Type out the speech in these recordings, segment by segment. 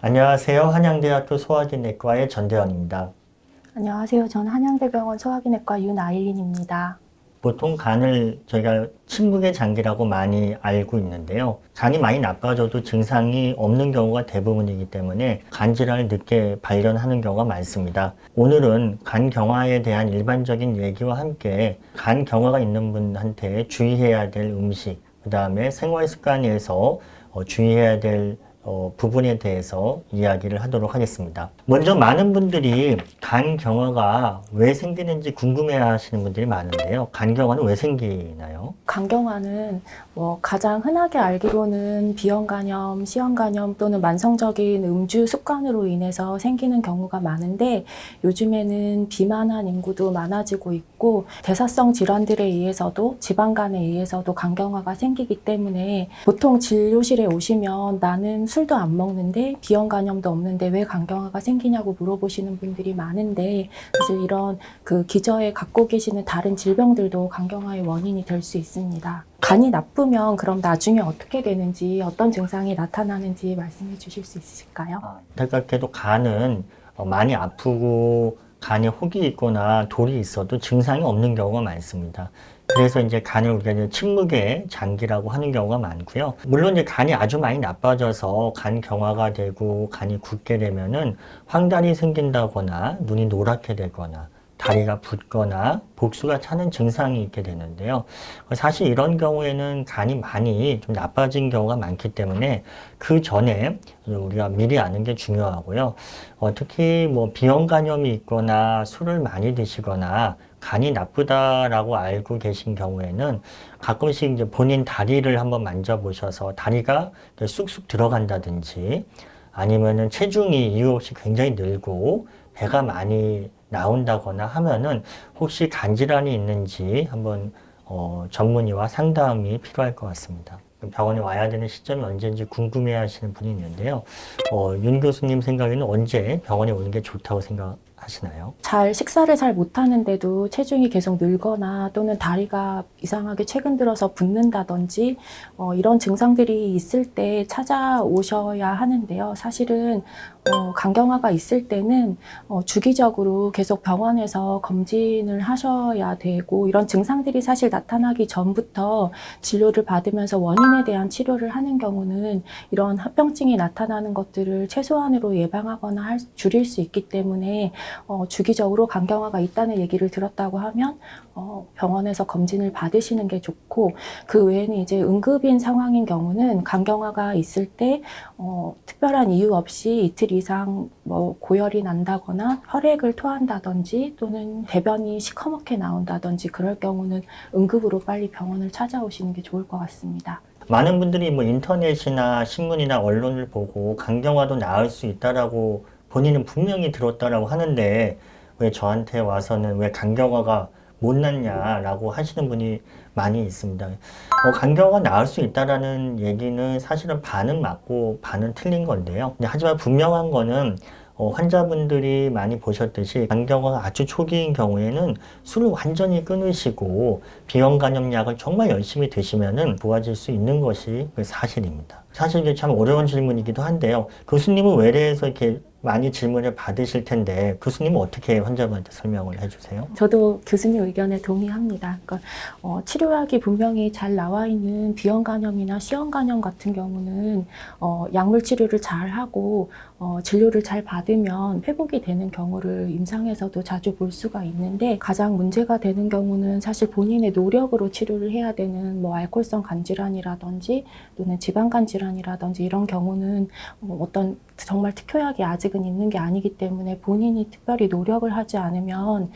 안녕하세요. 한양대학교 소화기내과의 전대현입니다. 안녕하세요. 저는 한양대병원 소화기내과 윤아일린입니다. 보통 간을 저희가 침묵의 장기라고 많이 알고 있는데요. 간이 많이 나빠져도 증상이 없는 경우가 대부분이기 때문에 간 질환을 늦게 발견하는 경우가 많습니다. 오늘은 간 경화에 대한 일반적인 얘기와 함께 간 경화가 있는 분한테 주의해야 될 음식, 그 다음에 생활 습관에서 주의해야 될 부분에 대해서 이야기를 하도록 하겠습니다. 먼저 많은 분들이 간 경화가 왜 생기는지 궁금해 하시는 분들이 많은데요. 간 경화는 왜 생기나요? 간경화는 가장 흔하게 알기로는 비형간염, 시형간염 또는 만성적인 음주 습관으로 인해서 생기는 경우가 많은데 요즘에는 비만한 인구도 많아지고 있고 대사성 질환들에 의해서도 지방간에 의해서도 간경화가 생기기 때문에 보통 진료실에 오시면 나는 술도 안 먹는데 비형간염도 없는데 왜 간경화가 생기냐고 물어보시는 분들이 많은데 사실 이런 그 기저에 갖고 계시는 다른 질병들도 간경화의 원인이 될 수 있습니다. 간이 나쁘면 그럼 나중에 어떻게 되는지 어떤 증상이 나타나는지 말씀해 주실 수 있으실까요? 안타깝게도 간은 많이 아프고 간에 혹이 있거나 돌이 있어도 증상이 없는 경우가 많습니다. 그래서 이제 간을 우리가 이제 침묵의 장기라고 하는 경우가 많고요. 물론 이제 간이 아주 많이 나빠져서 간 경화가 되고 간이 굳게 되면은 황달이 생긴다거나 눈이 노랗게 되거나 다리가 붓거나 복수가 차는 증상이 있게 되는데요. 사실 이런 경우에는 간이 많이 좀 나빠진 경우가 많기 때문에 그 전에 우리가 미리 아는 게 중요하고요. 특히 뭐 비형간염이 있거나 술을 많이 드시거나 간이 나쁘다라고 알고 계신 경우에는 가끔씩 이제 본인 다리를 한번 만져보셔서 다리가 쑥쑥 들어간다든지 아니면은 체중이 이유 없이 굉장히 늘고 배가 많이 나온다거나 하면은 혹시 간질환이 있는지 한번 전문의와 상담이 필요할 것 같습니다. 병원에 와야 되는 시점이 언제인지 궁금해 하시는 분이 있는데요. 윤 교수님 생각에는 언제 병원에 오는 게 좋다고 생각하시나요? 식사를 잘 못하는데도 체중이 계속 늘거나 또는 다리가 이상하게 최근 들어서 붓는다든지 이런 증상들이 있을 때 찾아오셔야 하는데요. 사실은 간경화가 있을 때는 주기적으로 계속 병원에서 검진을 하셔야 되고 이런 증상들이 사실 나타나기 전부터 진료를 받으면서 원인에 대한 치료를 하는 경우는 이런 합병증이 나타나는 것들을 최소한으로 예방하거나 줄일 수 있기 때문에 주기적으로 간경화가 있다는 얘기를 들었다고 하면 병원에서 검진을 받으시는 게 좋고 그 외에는 이제 응급인 상황인 경우는 간경화가 있을 때 특별한 이유 없이 이틀 이상 고열이 난다거나 혈액을 토한다든지 또는 배변이 시커멓게 나온다든지 그럴 경우는 응급으로 빨리 병원을 찾아오시는 게 좋을 것 같습니다. 많은 분들이 뭐 인터넷이나 신문이나 언론을 보고 간경화도 나을 수 있다라고 본인은 분명히 들었다라고 하는데 왜 저한테 와서는 왜 간경화가 못 낫냐라고 하시는 분이 많이 있습니다. 간경화가 나을 수 있다라는 얘기는 사실은 반은 맞고 반은 틀린 건데요. 근데 하지만 분명한 거는 환자분들이 많이 보셨듯이 간경화가 아주 초기인 경우에는 술을 완전히 끊으시고 비형간염약을 정말 열심히 드시면은 좋아질 수 있는 것이 그 사실입니다. 사실 이게 참 어려운 질문이기도 한데요. 교수님은 외래에서 이렇게 많이 질문을 받으실 텐데 교수님은 어떻게 환자분한테 설명을 해주세요? 저도 교수님 의견에 동의합니다. 그러니까 치료약이 분명히 잘 나와 있는 비형간염이나 시형간염 같은 경우는 약물 치료를 잘 하고 진료를 잘 받으면 회복이 되는 경우를 임상에서도 자주 볼 수가 있는데 가장 문제가 되는 경우는 사실 본인의 노력으로 치료를 해야 되는 알코올성 간질환이라든지 또는 지방간 질환이라든지 이런 경우는 어떤 정말 특효약이 아직은 있는 게 아니기 때문에 본인이 특별히 노력을 하지 않으면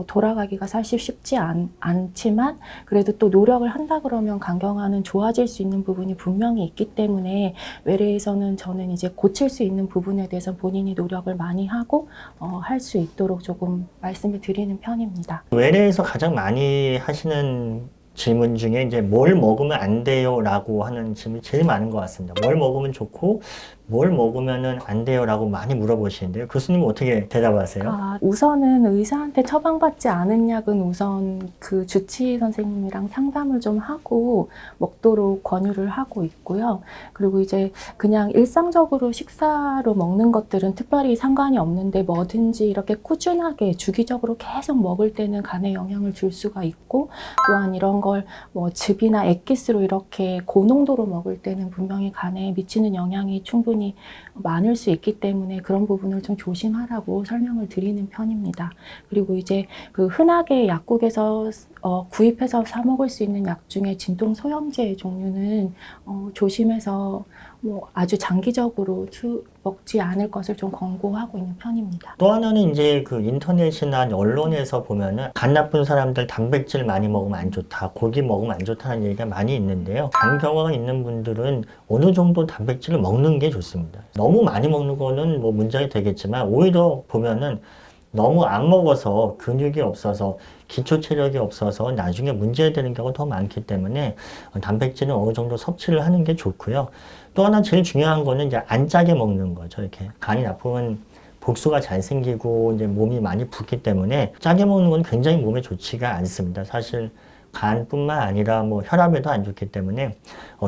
돌아가기가 사실 쉽지 않지만 그래도 또 노력을 한다 그러면 간경화는 좋아질 수 있는 부분이 분명히 있기 때문에 외래에서는 저는 이제 고칠 수 있는 부분에 대해서 본인이 노력을 많이 하고 할 수 있도록 조금 말씀을 드리는 편입니다. 외래에서 가장 많이 하시는 질문 중에 이제 뭘 먹으면 안 돼요 라고 하는 질문이 제일 많은 것 같습니다. 뭘 먹으면 좋고 뭘 먹으면은 안 돼요 라고 많이 물어보시는데요. 교수님은 어떻게 대답하세요? 우선은 의사한테 처방받지 않은 약은 우선 그 주치의 선생님이랑 상담을 좀 하고 먹도록 권유를 하고 있고요. 그리고 이제 그냥 일상적으로 식사로 먹는 것들은 특별히 상관이 없는데 뭐든지 이렇게 꾸준하게 주기적으로 계속 먹을 때는 간에 영향을 줄 수가 있고, 또한 이런 걸 뭐 즙이나 액기스로 이렇게 고농도로 먹을 때는 분명히 간에 미치는 영향이 충분히 많을 수 있기 때문에 그런 부분을 좀 조심하라고 설명을 드리는 편입니다. 그리고 이제 그 흔하게 약국에서 구입해서 사 먹을 수 있는 약 중에 진통 소염제 종류는 조심해서 뭐 아주 장기적으로 먹지 않을 것을 좀 권고하고 있는 편입니다. 또 하나는 이제 그 인터넷이나 언론에서 보면은 간 나쁜 사람들 단백질 많이 먹으면 안 좋다, 고기 먹으면 안 좋다는 얘기가 많이 있는데요. 간 경화가 있는 분들은 어느 정도 단백질을 먹는 게 좋습니다. 너무 많이 먹는 거는 뭐 문제가 되겠지만 오히려 보면은 너무 안 먹어서 근육이 없어서 기초 체력이 없어서 나중에 문제되는 경우가 더 많기 때문에 단백질은 어느 정도 섭취를 하는 게 좋고요. 또 하나 제일 중요한 거는 이제 안 짜게 먹는 거죠. 이렇게 간이 나쁘면 복수가 잘 생기고 이제 몸이 많이 붓기 때문에 짜게 먹는 건 굉장히 몸에 좋지가 않습니다. 사실 간뿐만 아니라 뭐 혈압에도 안 좋기 때문에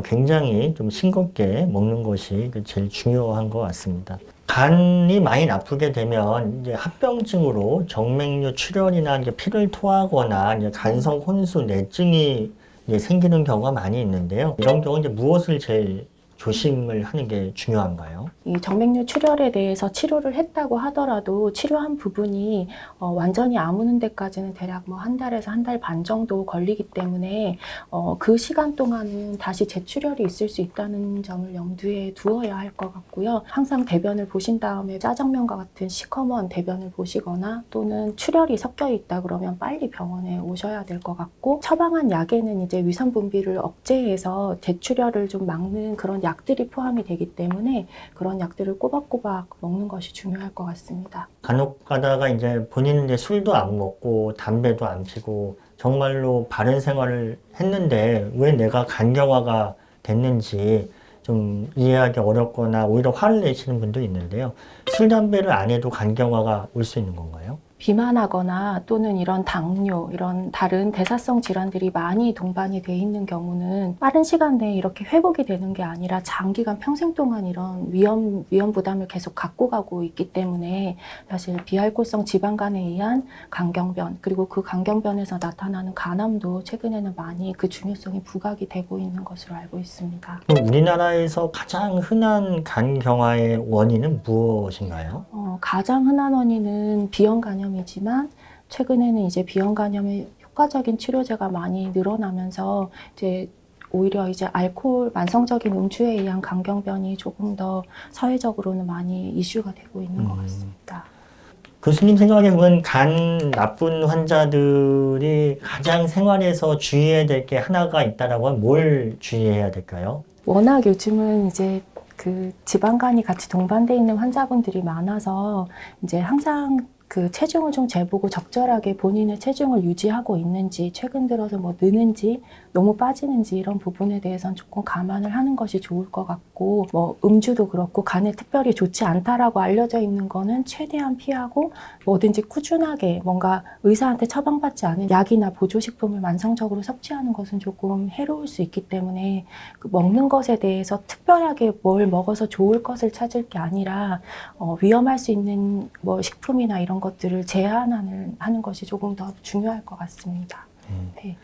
굉장히 좀 싱겁게 먹는 것이 제일 중요한 것 같습니다. 간이 많이 나쁘게 되면 이제 합병증으로 정맥류 출혈이나 이제 피를 토하거나 이제 간성 혼수 뇌증이 이제 생기는 경우가 많이 있는데요. 이런 경우 이제 무엇을 제일 조심을 하는 게 중요한가요? 이 정맥류 출혈에 대해서 치료를 했다고 하더라도 치료한 부분이 완전히 아무는 데까지는 대략 뭐 한 달에서 한 달 반 정도 걸리기 때문에 그 시간 동안은 다시 재출혈이 있을 수 있다는 점을 염두에 두어야 할 것 같고요. 항상 대변을 보신 다음에 짜장면과 같은 시커먼 대변을 보시거나 또는 출혈이 섞여 있다 그러면 빨리 병원에 오셔야 될 것 같고, 처방한 약에는 이제 위산 분비를 억제해서 재출혈을 좀 막는 그런 약들이 포함이 되기 때문에 그런 약들을 꼬박꼬박 먹는 것이 중요할 것 같습니다. 간혹 가다가 이제 본인은 이제 술도 안 먹고 담배도 안 피고 정말로 바른 생활을 했는데 왜 내가 간경화가 됐는지 좀 이해하기 어렵거나 오히려 화를 내시는 분도 있는데요. 술, 담배를 안 해도 간경화가 올 수 있는 건가요? 비만하거나 또는 이런 당뇨, 이런 다른 대사성 질환들이 많이 동반이 돼 있는 경우는 빠른 시간 내에 이렇게 회복이 되는 게 아니라 장기간 평생 동안 이런 위험 부담을 계속 갖고 가고 있기 때문에 사실 비알코올성 지방간에 의한 간경변, 그리고 그 간경변에서 나타나는 간암도 최근에는 많이 그 중요성이 부각이 되고 있는 것으로 알고 있습니다. 그럼 우리나라에서 가장 흔한 간경화의 원인은 무엇인가요? 가장 흔한 원인은 비형 간염이지만 최근에는 이제 비형 간염의 효과적인 치료제가 많이 늘어나면서 이제 오히려 이제 알코올, 만성적인 음주에 의한 간경변이 조금 더 사회적으로는 많이 이슈가 되고 있는 것 같습니다. 교수님 생각에 보면 간 나쁜 환자들이 가장 생활에서 주의해야 될 게 하나가 있다라고 하면 뭘 주의해야 될까요? 워낙 요즘은 이제 그 지방간이 같이 동반돼 있는 환자분들이 많아서 이제 항상 그 체중을 좀 재보고 적절하게 본인의 체중을 유지하고 있는지, 최근 들어서 뭐 느는지 너무 빠지는지 이런 부분에 대해서는 조금 감안을 하는 것이 좋을 것 같고, 뭐 음주도 그렇고 간에 특별히 좋지 않다라고 알려져 있는 거는 최대한 피하고 뭐든지 꾸준하게 뭔가 의사한테 처방받지 않은 약이나 보조식품을 만성적으로 섭취하는 것은 조금 해로울 수 있기 때문에 그 먹는 것에 대해서 특별하게 뭘 먹어서 좋을 것을 찾을 게 아니라 위험할 수 있는 뭐 식품이나 이런 것들을 제한하는 것이 조금 더 중요할 것 같습니다. 네.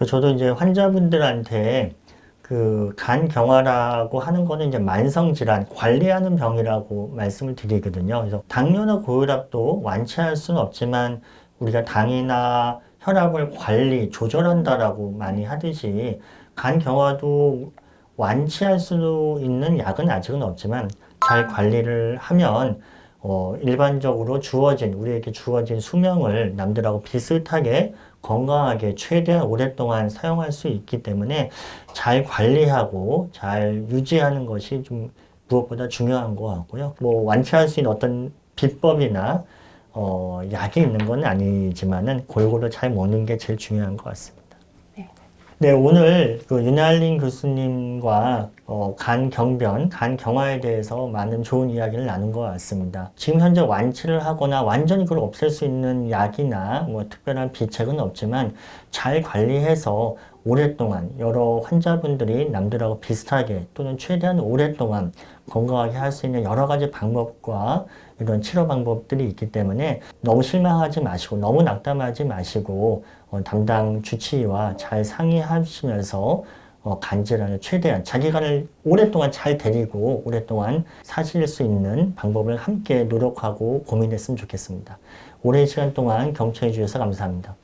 저도 이제 환자분들한테 그 간경화라고 하는 거는 이제 만성질환, 관리하는 병이라고 말씀을 드리거든요. 그래서 당뇨나 고혈압도 완치할 수는 없지만 우리가 당이나 혈압을 관리, 조절한다라고 많이 하듯이 간경화도 완치할 수 있는 약은 아직은 없지만 잘 관리를 하면 일반적으로 우리에게 주어진 수명을 남들하고 비슷하게 건강하게 최대한 오랫동안 사용할 수 있기 때문에 잘 관리하고 잘 유지하는 것이 좀 무엇보다 중요한 것 같고요. 뭐 완치할 수 있는 어떤 비법이나 약이 있는 건 아니지만은 골고루 잘 먹는 게 제일 중요한 것 같습니다. 네. 네, 오늘 그 윤하린 교수님과 간 경변, 간 경화에 대해서 많은 좋은 이야기를 나눈 것 같습니다. 지금 현재 완치를 하거나 완전히 그걸 없앨 수 있는 약이나 뭐 특별한 비책은 없지만 잘 관리해서 오랫동안 여러 환자분들이 남들하고 비슷하게 또는 최대한 오랫동안 건강하게 할 수 있는 여러 가지 방법과 이런 치료 방법들이 있기 때문에 너무 실망하지 마시고 너무 낙담하지 마시고 담당 주치의와 잘 상의하시면서 간질환을 최대한 자기 간을 오랫동안 잘 데리고 오랫동안 사실 수 있는 방법을 함께 노력하고 고민했으면 좋겠습니다. 오랜 시간 동안 경청해 주셔서 감사합니다.